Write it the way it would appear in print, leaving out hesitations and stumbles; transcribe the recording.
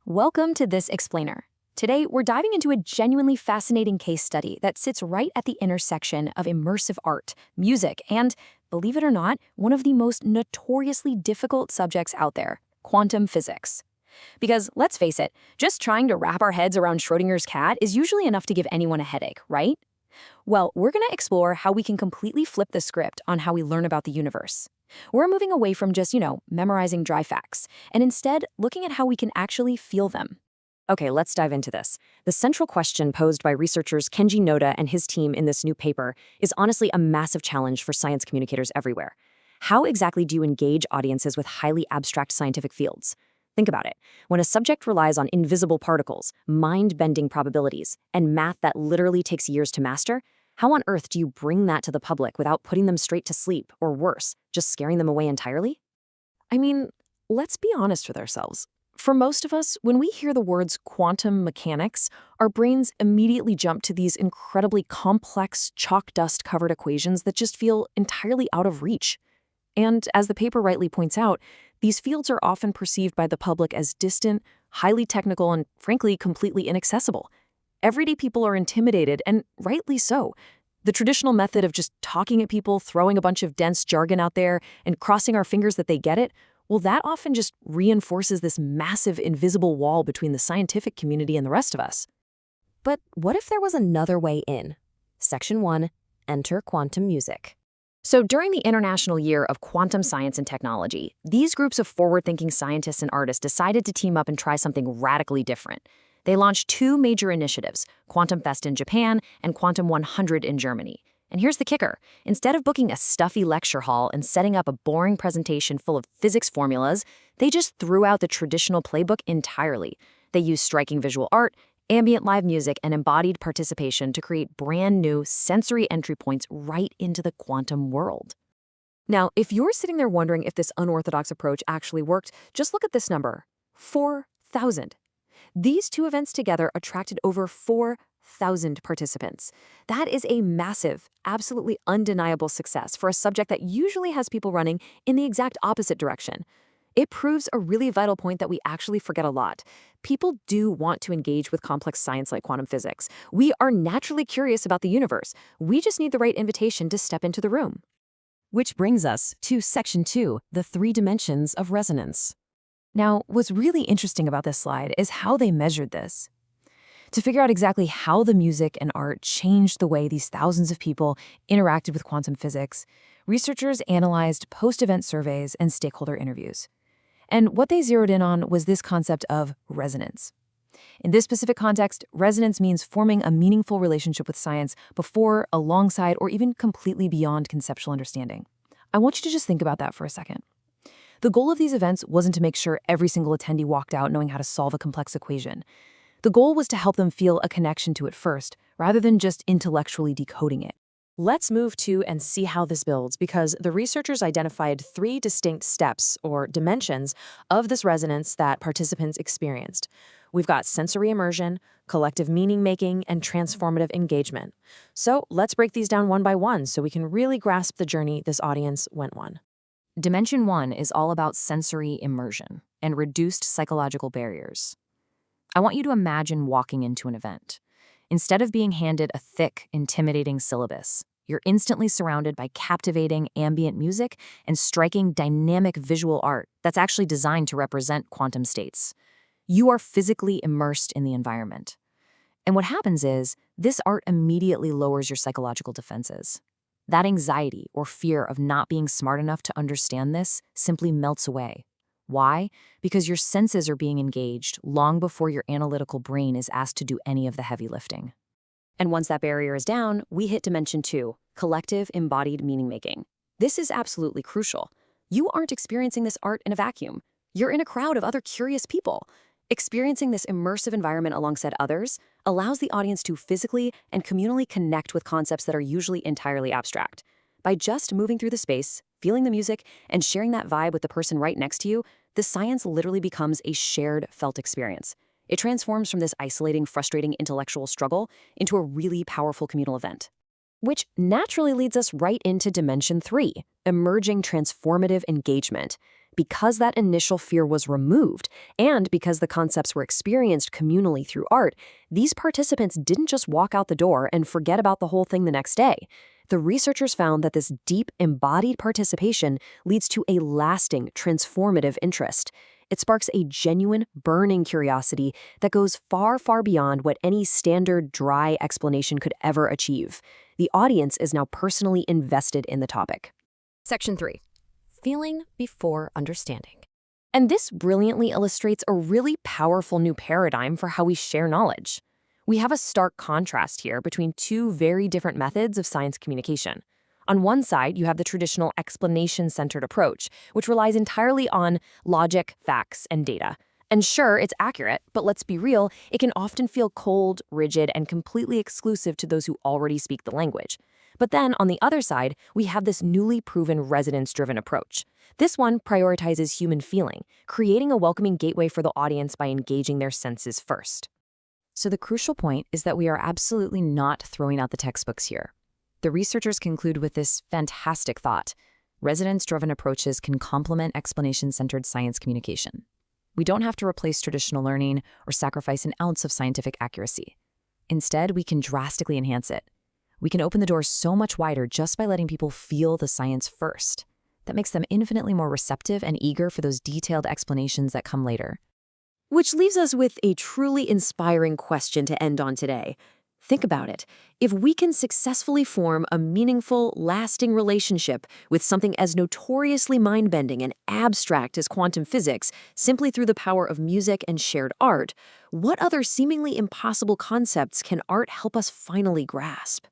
Welcome to This Explainer. Today, we're diving into a genuinely fascinating case study that sits right at the intersection of immersive art, music, and, believe it or not, one of the most notoriously difficult subjects out there, quantum physics. Because, let's face it, just trying to wrap our heads around Schrödinger's cat is usually enough to give anyone a headache, right? Well, we're going to explore how we can completely flip the script on how we learn about the universe. We're moving away from just, memorizing dry facts, and instead looking at how we can actually feel them. Okay, let's dive into this. The central question posed by researchers Kenji Noda and his team in this new paper is honestly a massive challenge for science communicators everywhere. How exactly do you engage audiences with highly abstract scientific fields? Think about it. When a subject relies on invisible particles, mind-bending probabilities, and math that literally takes years to master, how on earth do you bring that to the public without putting them straight to sleep, or worse, just scaring them away entirely? I mean, let's be honest with ourselves. For most of us, when we hear the words quantum mechanics, our brains immediately jump to these incredibly complex, chalk dust-covered equations that just feel entirely out of reach. And as the paper rightly points out, these fields are often perceived by the public as distant, highly technical, and frankly, completely inaccessible. Everyday people are intimidated, and rightly so. The traditional method of just talking at people, throwing a bunch of dense jargon out there, and crossing our fingers that they get it, well, that often just reinforces this massive invisible wall between the scientific community and the rest of us. But what if there was another way in? Section 1, Enter Quantum Music. So during the International Year of Quantum Science and Technology, these groups of forward-thinking scientists and artists decided to team up and try something radically different. They launched two major initiatives, Quantum Fest in Japan and Quantum 100 in Germany. And here's the kicker. Instead of booking a stuffy lecture hall and setting up a boring presentation full of physics formulas, they just threw out the traditional playbook entirely. They used striking visual art, ambient live music, and embodied participation to create brand new sensory entry points right into the quantum world. Now, if you're sitting there wondering if this unorthodox approach actually worked, just look at this number, 4,000. These two events together attracted over 4,000 participants. That is a massive, absolutely undeniable success for a subject that usually has people running in the exact opposite direction. It proves a really vital point that we actually forget a lot. People do want to engage with complex science like quantum physics. We are naturally curious about the universe. We just need the right invitation to step into the room. Which brings us to Section 2, the 3 dimensions of resonance. Now, what's really interesting about this slide is how they measured this. To figure out exactly how the music and art changed the way these thousands of people interacted with quantum physics, researchers analyzed post-event surveys and stakeholder interviews. And what they zeroed in on was this concept of resonance. In this specific context, resonance means forming a meaningful relationship with science before, alongside, or even completely beyond conceptual understanding. I want you to just think about that for a second. The goal of these events wasn't to make sure every single attendee walked out knowing how to solve a complex equation. The goal was to help them feel a connection to it first, rather than just intellectually decoding it. Let's move to and see how this builds, because the researchers identified 3 distinct steps or dimensions of this resonance that participants experienced. We've got sensory immersion, collective meaning-making, and transformative engagement. So let's break these down one by one so we can really grasp the journey this audience went on. Dimension 1 is all about sensory immersion and reduced psychological barriers. I want you to imagine walking into an event. Instead of being handed a thick, intimidating syllabus, you're instantly surrounded by captivating ambient music and striking dynamic visual art that's actually designed to represent quantum states. You are physically immersed in the environment. And what happens is, this art immediately lowers your psychological defenses. That anxiety or fear of not being smart enough to understand this simply melts away. Why? Because your senses are being engaged long before your analytical brain is asked to do any of the heavy lifting. And once that barrier is down, we hit Dimension 2, collective embodied meaning-making. This is absolutely crucial. You aren't experiencing this art in a vacuum. You're in a crowd of other curious people. Experiencing this immersive environment alongside others allows the audience to physically and communally connect with concepts that are usually entirely abstract. By just moving through the space, feeling the music, and sharing that vibe with the person right next to you, the science literally becomes a shared, felt experience. It transforms from this isolating, frustrating intellectual struggle into a really powerful communal event. Which naturally leads us right into Dimension 3, emerging transformative engagement. Because that initial fear was removed, and because the concepts were experienced communally through art, these participants didn't just walk out the door and forget about the whole thing the next day. The researchers found that this deep, embodied participation leads to a lasting, transformative interest. It sparks a genuine, burning curiosity that goes far, far beyond what any standard, dry explanation could ever achieve. The audience is now personally invested in the topic. Section 3. Feeling before understanding. And this brilliantly illustrates a really powerful new paradigm for how we share knowledge. We have a stark contrast here between two very different methods of science communication. On one side, you have the traditional explanation-centered approach, which relies entirely on logic, facts, and data. And sure, it's accurate, but let's be real, it can often feel cold, rigid, and completely exclusive to those who already speak the language. But then, on the other side, we have this newly proven resonance-driven approach. This one prioritizes human feeling, creating a welcoming gateway for the audience by engaging their senses first. So the crucial point is that we are absolutely not throwing out the textbooks here. The researchers conclude with this fantastic thought: resonance-driven approaches can complement explanation-centered science communication. We don't have to replace traditional learning or sacrifice an ounce of scientific accuracy. Instead, we can drastically enhance it. We can open the door so much wider just by letting people feel the science first. That makes them infinitely more receptive and eager for those detailed explanations that come later. Which leaves us with a truly inspiring question to end on today. Think about it. If we can successfully form a meaningful, lasting relationship with something as notoriously mind-bending and abstract as quantum physics, simply through the power of music and shared art, what other seemingly impossible concepts can art help us finally grasp?